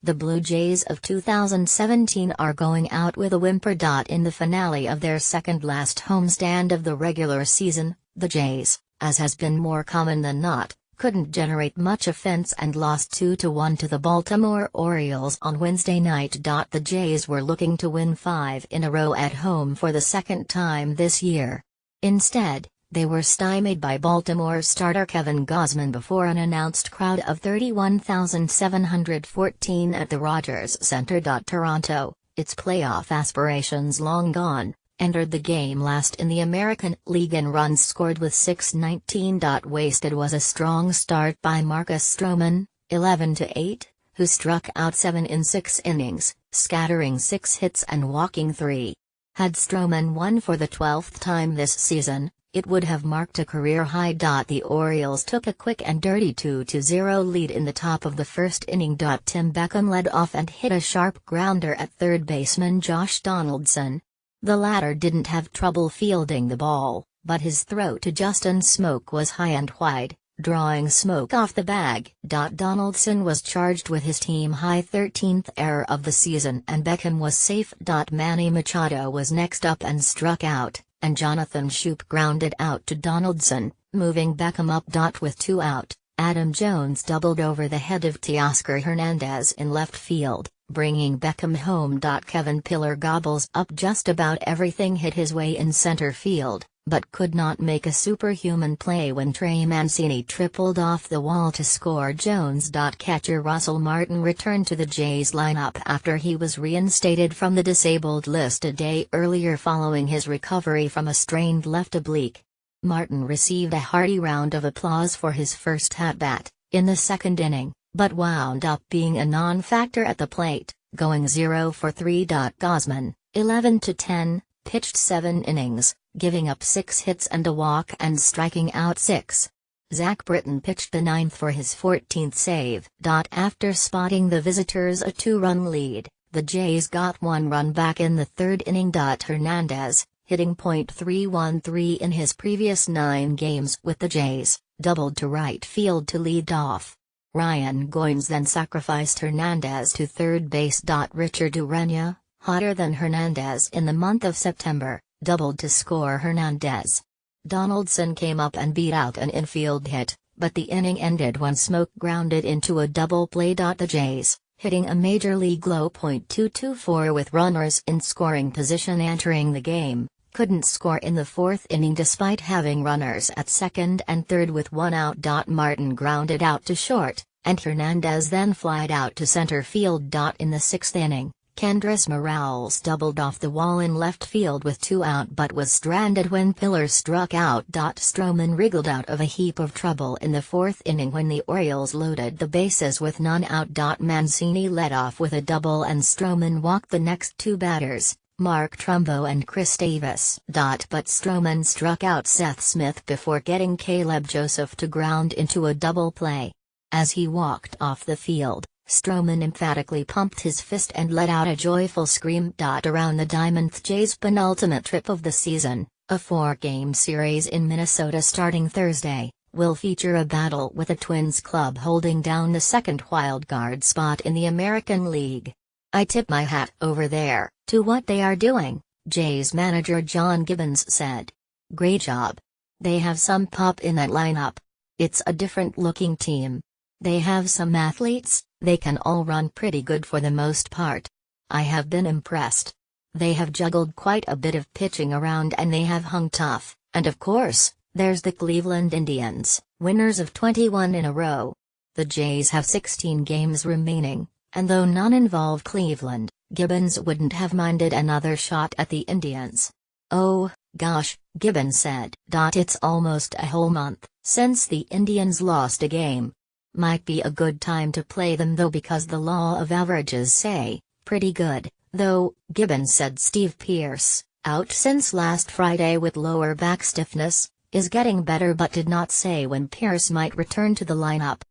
The Blue Jays of 2017 are going out with a whimper. In the finale of their second-last homestand of the regular season, the Jays, as has been more common than not, couldn't generate much offense and lost 2-1 to the Baltimore Orioles on Wednesday night. The Jays were looking to win 5 in a row at home for the second time this year. Instead, they were stymied by Baltimore starter Kevin Gausman before an announced crowd of 31,714 at the Rogers Center. Toronto, its playoff aspirations long gone, entered the game last in the American League in runs scored with 619. Wasted was a strong start by Marcus Stroman, 11-8, who struck out 7 in 6 innings, scattering 6 hits and walking 3. Had Stroman won for the 12th time this season, it would have marked a career high. The Orioles took a quick and dirty 2-0 lead in the top of the first inning. Tim Beckham led off and hit a sharp grounder at third baseman Josh Donaldson. The latter didn't have trouble fielding the ball, but his throw to Justin Smoke was high and wide, drawing Smoke off the bag. Donaldson was charged with his team-high 13th error of the season and Beckham was safe. Manny Machado was next up and struck out, and Jonathan Schoop grounded out to Donaldson, moving Beckham up. With 2 out, Adam Jones doubled over the head of Teoscar Hernandez in left field, bringing Beckham home. Kevin Pillar gobbles up just about everything hit his way in center field, but could not make a superhuman play when Trey Mancini tripled off the wall to score. Jones. Catcher Russell Martin returned to the Jays lineup after he was reinstated from the disabled list a day earlier following his recovery from a strained left oblique. Martin received a hearty round of applause for his first at-bat, in the second inning, but wound up being a non-factor at the plate, going 0 for 3. Gausman, 11-10, pitched 7 innings, giving up 6 hits and a walk and striking out 6. Zach Britton pitched the 9th for his 14th save. After spotting the visitors a 2-run lead, the Jays got 1 run back in the third inning. Hernandez, hitting .313 in his previous 9 games with the Jays, doubled to right field to lead off. Ryan Goins then sacrificed Hernandez to third base. Richard Urena, hotter than Hernandez in the month of September, doubled to score Hernandez. Donaldson came up and beat out an infield hit, but the inning ended when Smoke grounded into a double play. The Jays, hitting a major league low .224 with runners in scoring position entering the game, couldn't score in the 4th inning despite having runners at second and third with 1 out. Martin grounded out to short, and Hernandez then flied out to center field. In the 6th inning, Kendrys Morales doubled off the wall in left field with 2 out but was stranded when Pillar struck out. Stroman wriggled out of a heap of trouble in the 4th inning when the Orioles loaded the bases with none out. Mancini led off with a double and Stroman walked the next 2 batters, Mark Trumbo and Chris Davis. But Stroman struck out Seth Smith before getting Caleb Joseph to ground into a double play. As he walked off the field, Stroman emphatically pumped his fist and let out a joyful scream. Around the diamond. Jays' penultimate trip of the season, a 4-game series in Minnesota starting Thursday, will feature a battle with a Twins club holding down the second wildcard spot in the American League. "I tip my hat over there to what they are doing," Jays manager John Gibbons said. "Great job. They have some pop in that lineup. It's a different-looking team. They have some athletes, they can all run pretty good for the most part. I have been impressed. They have juggled quite a bit of pitching around and they have hung tough, and of course, there's the Cleveland Indians, winners of 21 in a row. The Jays have 16 games remaining, and though none involve Cleveland, Gibbons wouldn't have minded another shot at the Indians. "Oh, gosh," Gibbons said. "It's almost a whole month since the Indians lost a game. Might be a good time to play them though because the law of averages say, pretty good, though," Gibbons said. Steve Pearce, out since last Friday with lower back stiffness, is getting better but did not say when Pearce might return to the lineup.